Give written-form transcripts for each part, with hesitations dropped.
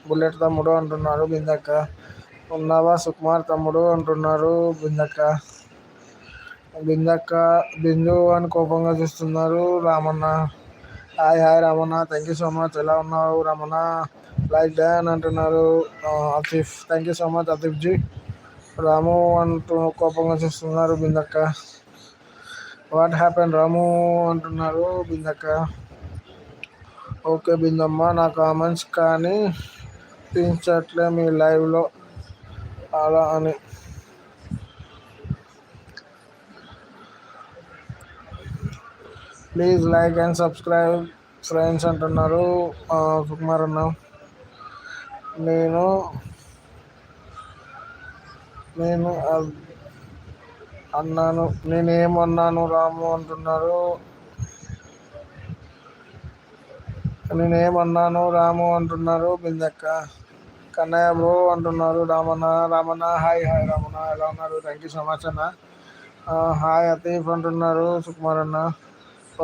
Bullet తమ్ముడు అంటున్నారు బిందక్క. ఉన్నావా సుకుమార్ తమ్ముడు అంటున్నారు బిందక్క. బిందు అని కోపంగా చూస్తున్నారు Ramanna. Hi Ramanna, thank you so much. ఎలా ఉన్నావు రామన్న? లైక్ డాన్ అంటున్నారు Asif. Thank you so much Asif ji. Ramu అంటూ కోపంగా చూస్తున్నారు బిందక్క. వాట్ హ్యాపెన్ రాము అంటున్నారు బిందక్క. ఓకే బిందమ్మ, నా కామెంట్స్ కానీ పించట్లే మీ లైవ్ లో అలా అని. Please like and subscribe friends అంటున్నారు సుకుమార్ అన్న. నేనేమన్నాను రాము అంటున్నారు. నేనేమన్నాను రాము అంటున్నారు బిందక్క. కన్నయ్య బ్రో అంటున్నారు రామన్న. హాయ్ రామన్న, ఎలా ఉన్నారు? థ్యాంక్ యూ సో మచ్ అన్న. హాయ్ అతీఫ్ అంటున్నారు సుకుమార్ అన్న.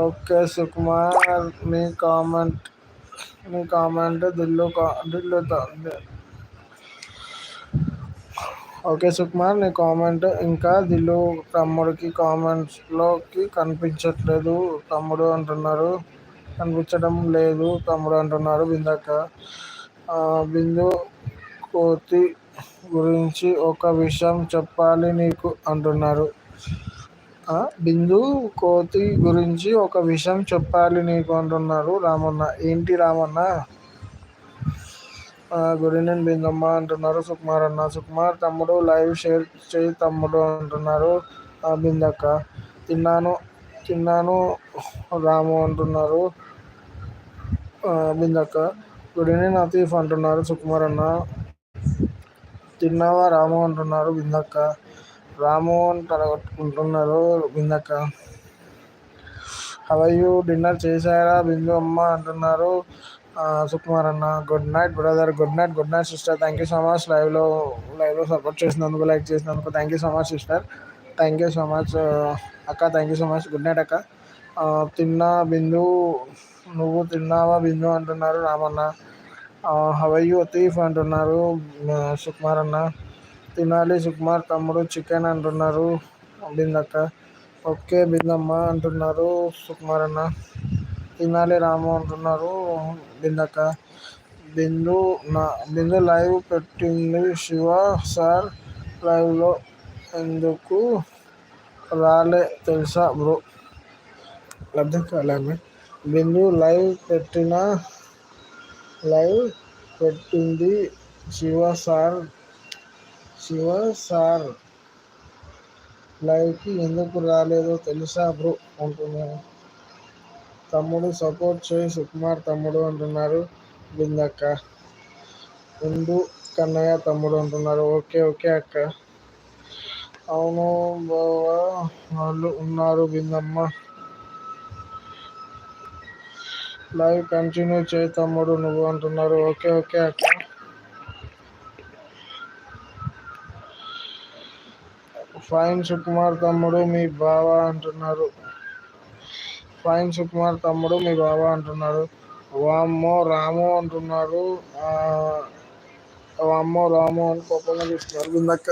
ఓకే సుకుమార్, నీ కామెంట్ ఓకే సుకుమార్, నీ కామెంట్ ఇంకా దిల్లు తమ్ముడికి కామెంట్స్ లోకి కనిపించట్లేదు తమ్ముడు అంటున్నారు. కనిపించడం లేదు తమ్ముడు అంటున్నారు బిందక్క. బిందు కోతి గురించి ఒక విషయం చెప్పాలి నీకు అంటున్నారు. బిందు కోతి గురించి ఒక విషయం చెప్పాలి నీకు అంటున్నారు రామన్న. ఏంటి రామన్న? గుడ్ ఈవినింగ్ బిందమ్మ అంటున్నారు సుకుమార్ అన్న. సుకుమార్ తమ్ముడు లైవ్ షేర్ చేయి తమ్ముడు అంటున్నారు బిందక్క. తిన్నాను రాము అంటున్నారు బిందక్క. గుడ్ ఈవినింగ్ అతీఫ్ అంటున్నారు సుకుమార్ అన్న. తిన్నావా రాము అంటున్నారు బిందక్క. రాము అని తలగొట్టుకుంటున్నారు Bindakka. How are you, dinner చేశారా బిందు అమ్మ అంటున్నారు సుకుమార్ అన్న. Good night brother. Good night sister. Thank you so much live లో సపోర్ట్ చేసినందుకు, లైక్ చేసినందుకు thank you so much sister. Thank you so much అక్క. Thank you so much. Good night అక్క. తిన్నా బిందు, నువ్వు తిన్నావా బిందు అంటున్నారు Ramanna. How are you Atif అంటున్నారు సుకుమార్ అన్న. తినాలి సుకుమార్ తమ్ముడు చికెన్ అంటున్నారు బిందక్క. ఓకే బిందమ్మ అంటున్నారు సుకుమార్ అన్న. తినాలి రాము అంటున్నారు బిందక్క. బిందు లైవ్ పెట్టింది శివ సార్ లైవ్ లో ఎందుకు రాలే తెలుసా బ్రో? అర్థం కాలే. బిందు లైవ్ పెట్టింది శివ సార్ లైవ్ కి ఎందుకు రాలేదో తెలుసా బ్రో అంటున్నారు. తమ్ముడు సపోర్ట్ చేయి సుకుమార్ తమ్ముడు అంటున్నారు బిందక్క. ఉండు కన్నయ్య తమ్ముడు అంటున్నారు. ఓకే అక్క. అవును బావా వాళ్ళు ఉన్నారు బిందమ్మ. లైవ్ కంటిన్యూ చేయి తమ్ముడు నువ్వు అంటున్నారు. ఓకే అక్క. ఫైన్ సుకుమార్ తమ్ముడు మీ బావ అంటున్నారు. వామ్మో రాము అంటున్నారు. వామ్మో రాము అని కోపంగా చూస్తున్నారు బిందక్క.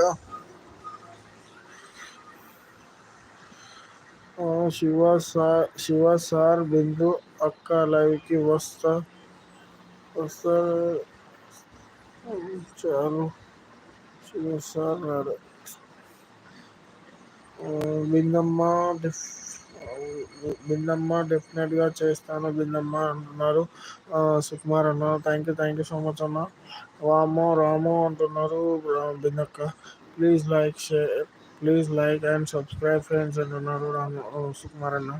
శివ సార్ బిందు అక్క లైవ్ కి వస్తా చాలు. శివ సార్ రాడు. బిందమ్మ డెఫినెట్ గా చేస్తాను బిందమ్మ అంటున్నారు సుకుమార్ అన్న. థ్యాంక్ యూ సో మచ్ అన్న. వామ్మో రాము అంటున్నారు Bindakka. Please like and subscribe friends అంటున్నారు సుకుమార్ అన్న.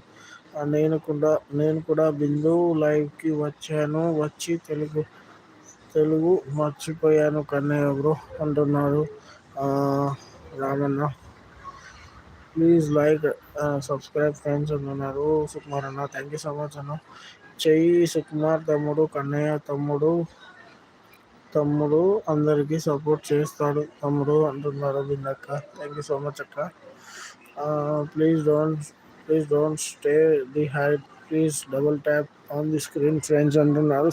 నేను కూడా బిందు లైవ్ కి వచ్చి తెలుగు మర్చిపోయాను కన్నయ్య బ్రో అంటున్నారు Ramanna. Please like subscribe friends అంటున్నారు సుకుమార్ అన్న. థ్యాంక్ యూ సో మచ్ అన్న. చెయ్యి సుకుమార్ తమ్ముడు కన్నయ్య తమ్ముడు అందరికి సపోర్ట్ చేస్తాడు తమ్ముడు అంటున్నారు బిందక్క. థ్యాంక్ యూ సో మచ్ అక్క. Please don't stay the height. Please double tap on the screen friends అంటున్నారు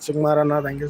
సుకుమార్ అన్న థ్యాంక్ యూ.